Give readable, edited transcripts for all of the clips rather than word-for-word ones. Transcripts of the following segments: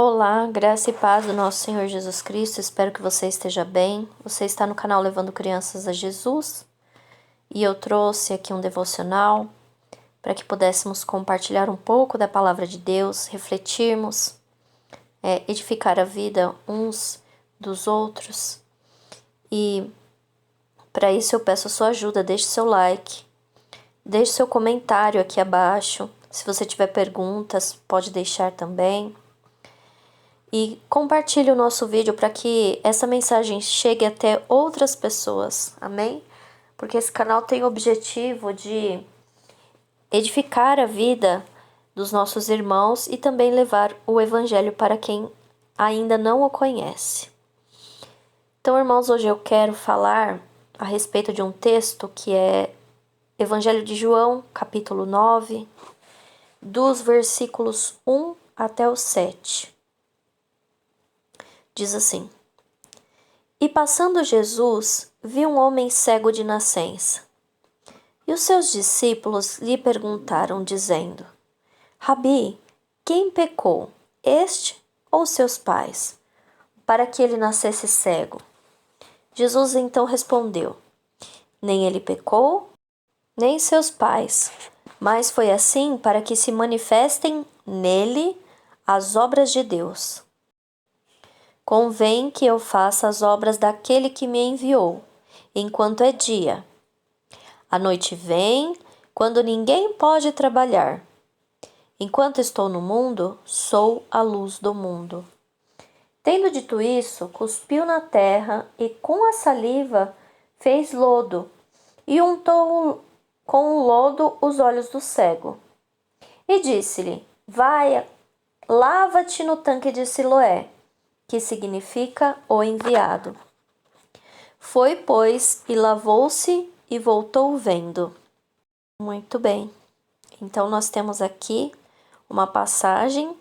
Olá, graça e paz do nosso Senhor Jesus Cristo. Espero que você esteja bem. Você está no canal Levando Crianças a Jesus e eu trouxe aqui um devocional para que pudéssemos compartilhar um pouco da palavra de Deus, refletirmos, edificar a vida uns dos outros. E para isso eu peço a sua ajuda. Deixe seu like, deixe seu comentário aqui abaixo. Se você tiver perguntas, pode deixar também. E compartilhe o nosso vídeo para que essa mensagem chegue até outras pessoas, amém? Porque esse canal tem o objetivo de edificar a vida dos nossos irmãos e também levar o evangelho para quem ainda não o conhece. Então, irmãos, hoje eu quero falar a respeito de um texto que é Evangelho de João, capítulo 9, dos versículos 1 até o 7. Diz assim: E passando Jesus, viu um homem cego de nascença. E os seus discípulos lhe perguntaram, dizendo: Rabi, quem pecou, este ou seus pais, para que ele nascesse cego? Jesus então respondeu: Nem ele pecou, nem seus pais, mas foi assim para que se manifestem nele as obras de Deus. Convém que eu faça as obras daquele que me enviou, enquanto é dia. A noite vem, quando ninguém pode trabalhar. Enquanto estou no mundo, sou a luz do mundo. Tendo dito isso, cuspiu na terra e com a saliva fez lodo e untou com o lodo os olhos do cego. E disse-lhe: Vai, lava-te no tanque de Siloé, que significa o enviado. Foi, pois, e lavou-se e voltou vendo. Muito bem. Então, nós temos aqui uma passagem,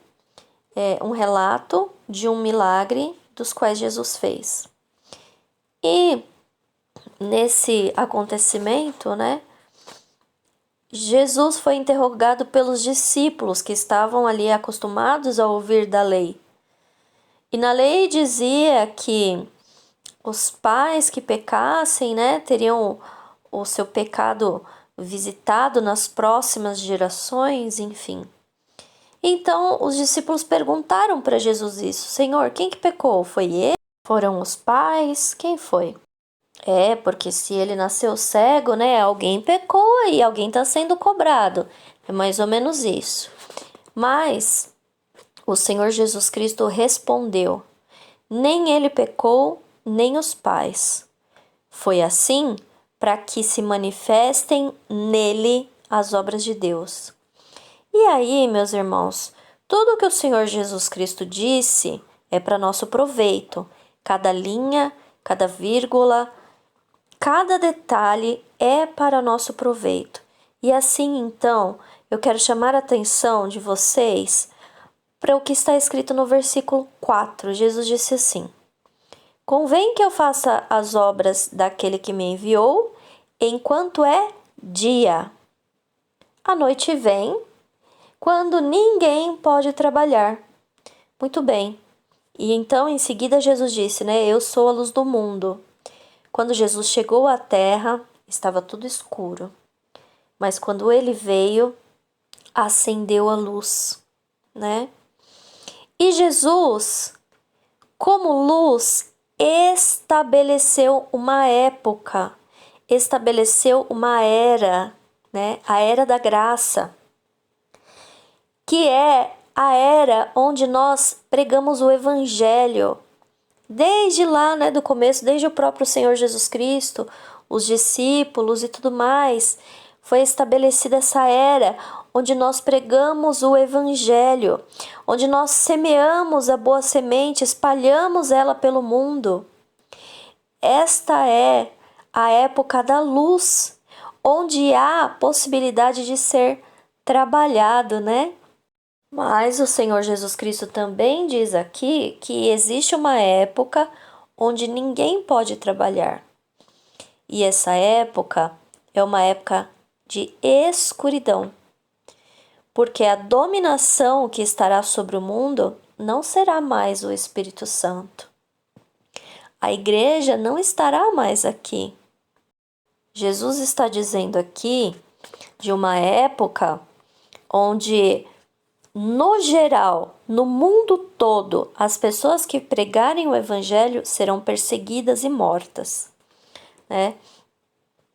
um relato de um milagre dos quais Jesus fez. E nesse acontecimento, Jesus foi interrogado pelos discípulos que estavam ali acostumados a ouvir da lei. E na lei dizia que os pais que pecassem, teriam o seu pecado visitado nas próximas gerações, enfim. Então, os discípulos perguntaram para Jesus isso: Senhor, quem que pecou? Foi ele? Foram os pais? Quem foi? Porque se ele nasceu cego, alguém pecou e alguém está sendo cobrado. É mais ou menos isso. Mas o Senhor Jesus Cristo respondeu: Nem ele pecou, nem os pais. Foi assim para que se manifestem nele as obras de Deus. E aí, meus irmãos, tudo que o Senhor Jesus Cristo disse é para nosso proveito. Cada linha, cada vírgula, cada detalhe é para nosso proveito. E assim, então, eu quero chamar a atenção de vocês para o que está escrito no versículo 4. Jesus disse assim: Convém que eu faça as obras daquele que me enviou, enquanto é dia. A noite vem, quando ninguém pode trabalhar. Muito bem. E então, em seguida, Jesus disse, Eu sou a luz do mundo. Quando Jesus chegou à terra, estava tudo escuro. Mas quando ele veio, acendeu a luz, E Jesus, como luz, estabeleceu uma época, estabeleceu uma era, A era da graça, que é a era onde nós pregamos o evangelho. Desde lá, do começo, desde o próprio Senhor Jesus Cristo, os discípulos e tudo mais, foi estabelecida essa era onde nós pregamos o evangelho, onde nós semeamos a boa semente, espalhamos ela pelo mundo. Esta é a época da luz, onde há possibilidade de ser trabalhado, Mas o Senhor Jesus Cristo também diz aqui que existe uma época onde ninguém pode trabalhar. E essa época é uma época de escuridão. Porque a dominação que estará sobre o mundo não será mais o Espírito Santo. A igreja não estará mais aqui. Jesus está dizendo aqui de uma época onde, no geral, no mundo todo, as pessoas que pregarem o evangelho serão perseguidas e mortas, né?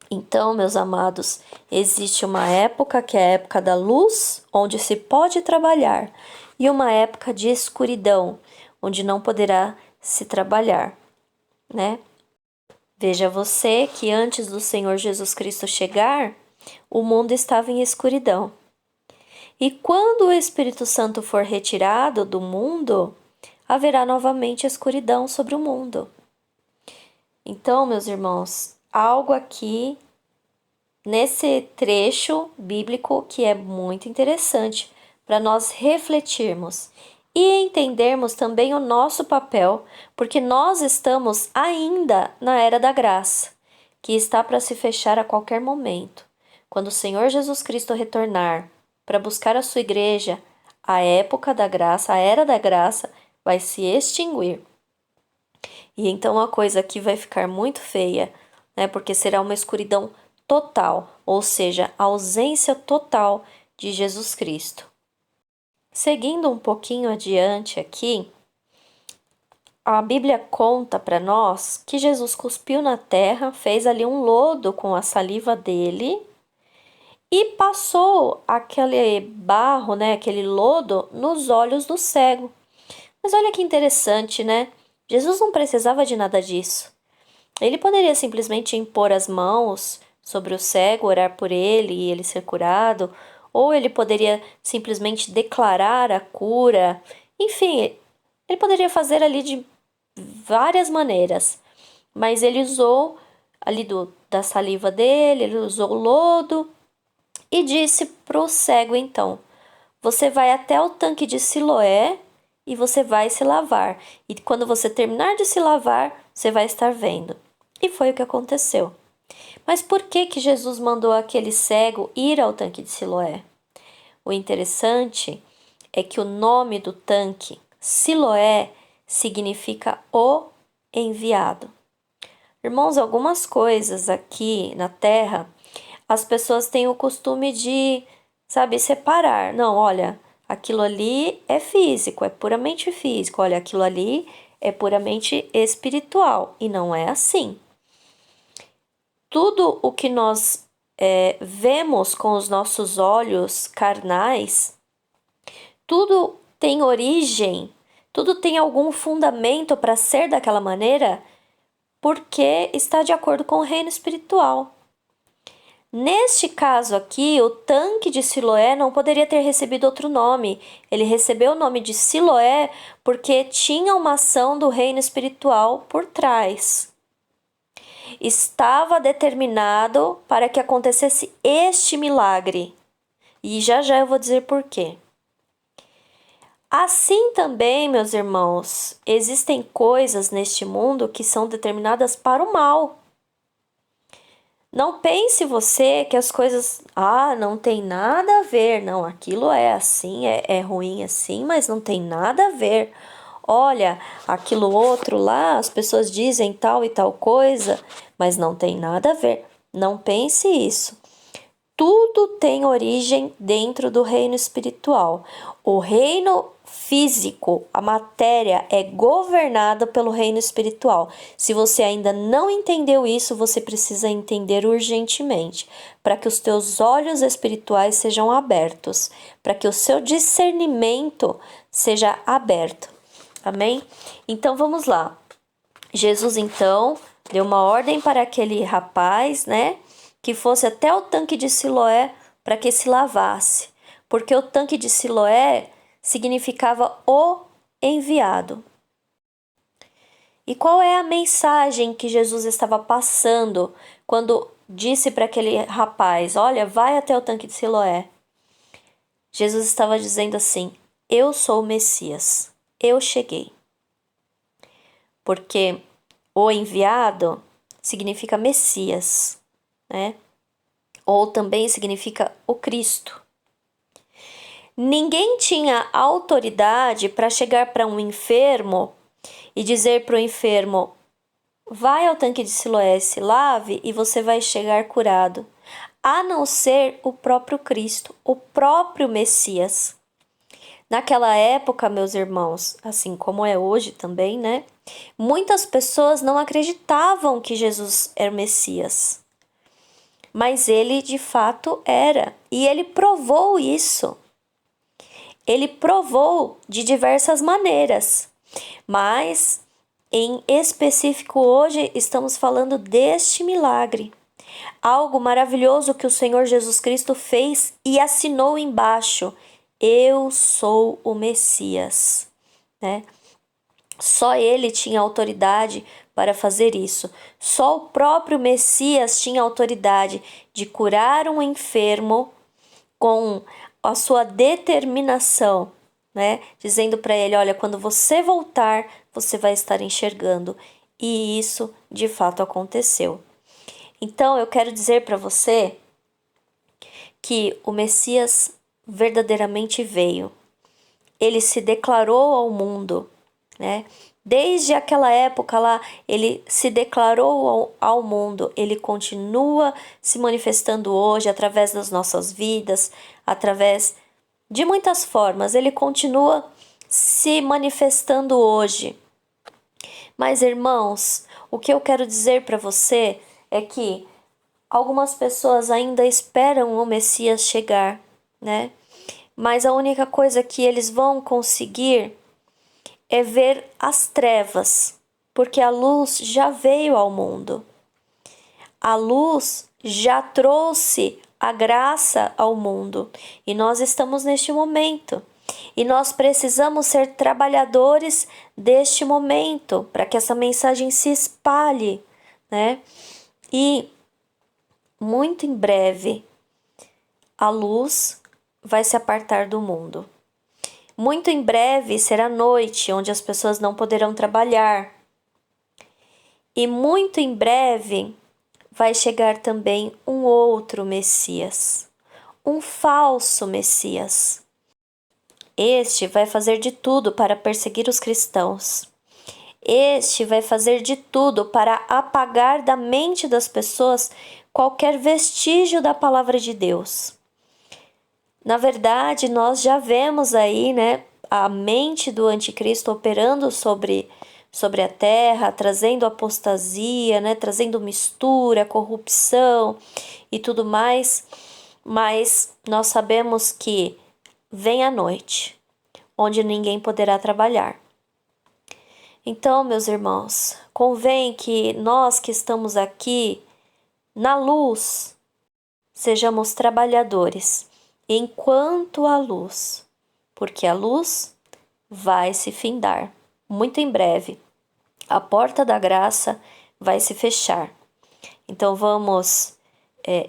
Então, meus amados, existe uma época que é a época da luz, onde se pode trabalhar, e uma época de escuridão, onde não poderá se trabalhar, né? Veja você que antes do Senhor Jesus Cristo chegar, o mundo estava em escuridão. E quando o Espírito Santo for retirado do mundo, haverá novamente escuridão sobre o mundo. Então, meus irmãos, algo aqui nesse trecho bíblico que é muito interessante para nós refletirmos e entendermos também o nosso papel, porque nós estamos ainda na era da graça, que está para se fechar a qualquer momento. Quando o Senhor Jesus Cristo retornar para buscar a sua igreja, a época da graça, a era da graça, vai se extinguir. E então a coisa aqui vai ficar muito feia, né? Porque será uma escuridão total, ou seja, a ausência total de Jesus Cristo. Seguindo um pouquinho adiante aqui, a Bíblia conta para nós que Jesus cuspiu na terra, fez ali um lodo com a saliva dele e passou aquele barro, né, aquele lodo nos olhos do cego. Mas olha que interessante, né? Jesus não precisava de nada disso. Ele poderia simplesmente impor as mãos sobre o cego, orar por ele e ele ser curado, ou ele poderia simplesmente declarar a cura. Enfim, ele poderia fazer ali de várias maneiras, mas ele usou ali da saliva dele, ele usou o lodo e disse para o cego então: você vai até o tanque de Siloé e você vai se lavar. E quando você terminar de se lavar, você vai estar vendo. E foi o que aconteceu. Mas por que Jesus mandou aquele cego ir ao tanque de Siloé? O interessante é que o nome do tanque, Siloé, significa o enviado. Irmãos, algumas coisas aqui na Terra, as pessoas têm o costume de, sabe, separar. Não, olha, aquilo ali é físico, é puramente físico. Olha, aquilo ali é puramente espiritual. E não é assim. Tudo o que nós vemos com os nossos olhos carnais, tudo tem origem, tudo tem algum fundamento para ser daquela maneira, porque está de acordo com o reino espiritual. Neste caso aqui, o tanque de Siloé não poderia ter recebido outro nome. Ele recebeu o nome de Siloé porque tinha uma ação do reino espiritual por trás. Estava determinado para que acontecesse este milagre. E já eu vou dizer por quê. Assim também, meus irmãos, existem coisas neste mundo que são determinadas para o mal. Não pense você que as coisas, não tem nada a ver. Não, aquilo é assim, é ruim assim, mas não tem nada a ver. Olha, aquilo outro lá, as pessoas dizem tal e tal coisa, mas não tem nada a ver. Não pense isso. Tudo tem origem dentro do reino espiritual. O reino físico, a matéria, é governada pelo reino espiritual. Se você ainda não entendeu isso, você precisa entender urgentemente, para que os teus olhos espirituais sejam abertos, para que o seu discernimento seja aberto. Amém? Então vamos lá. Jesus então deu uma ordem para aquele rapaz, né, que fosse até o tanque de Siloé para que se lavasse, porque o tanque de Siloé significava o enviado. E qual é a mensagem que Jesus estava passando quando disse para aquele rapaz: olha, vai até o tanque de Siloé? Jesus estava dizendo assim: eu sou o Messias, eu cheguei. Porque o enviado significa Messias, né? Ou também significa o Cristo. Ninguém tinha autoridade para chegar para um enfermo e dizer para o enfermo: vai ao tanque de Siloé, se lave e você vai chegar curado. A não ser o próprio Cristo, o próprio Messias. Naquela época, meus irmãos, assim como é hoje também, né? Muitas pessoas não acreditavam que Jesus era o Messias. Mas ele de fato era. E ele provou isso. Ele provou de diversas maneiras. Mas, em específico, hoje estamos falando deste milagre. Algo maravilhoso que o Senhor Jesus Cristo fez e assinou embaixo: eu sou o Messias, né? Só ele tinha autoridade para fazer isso. Só o próprio Messias tinha autoridade de curar um enfermo com a sua determinação, né? Dizendo para ele: olha, quando você voltar, você vai estar enxergando. E isso de fato aconteceu. Então eu quero dizer para você que o Messias verdadeiramente veio. Ele se declarou ao mundo, né? Desde aquela época lá, ele se declarou ao mundo. Ele continua se manifestando hoje através das nossas vidas, através de muitas formas. Ele continua se manifestando hoje. Mas, irmãos, o que eu quero dizer para você é que algumas pessoas ainda esperam o Messias chegar, né? Mas a única coisa que eles vão conseguir é ver as trevas, porque a luz já veio ao mundo. A luz já trouxe a graça ao mundo e nós estamos neste momento. E nós precisamos ser trabalhadores deste momento para que essa mensagem se espalhe, né? E muito em breve a luz vai se apartar do mundo. Muito em breve será noite, onde as pessoas não poderão trabalhar. E muito em breve vai chegar também um outro Messias, um falso Messias. Este vai fazer de tudo para perseguir os cristãos. Este vai fazer de tudo para apagar da mente das pessoas qualquer vestígio da palavra de Deus. Na verdade, nós já vemos aí, né, a mente do anticristo operando sobre a terra, trazendo apostasia, né, trazendo mistura, corrupção e tudo mais. Mas nós sabemos que vem a noite, onde ninguém poderá trabalhar. Então, meus irmãos, convém que nós que estamos aqui na luz sejamos trabalhadores enquanto há luz, porque a luz vai se findar. Muito em breve, a porta da graça vai se fechar. Então vamos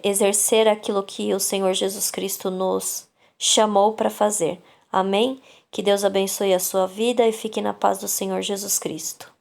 exercer aquilo que o Senhor Jesus Cristo nos chamou para fazer. Amém? Que Deus abençoe a sua vida e fique na paz do Senhor Jesus Cristo.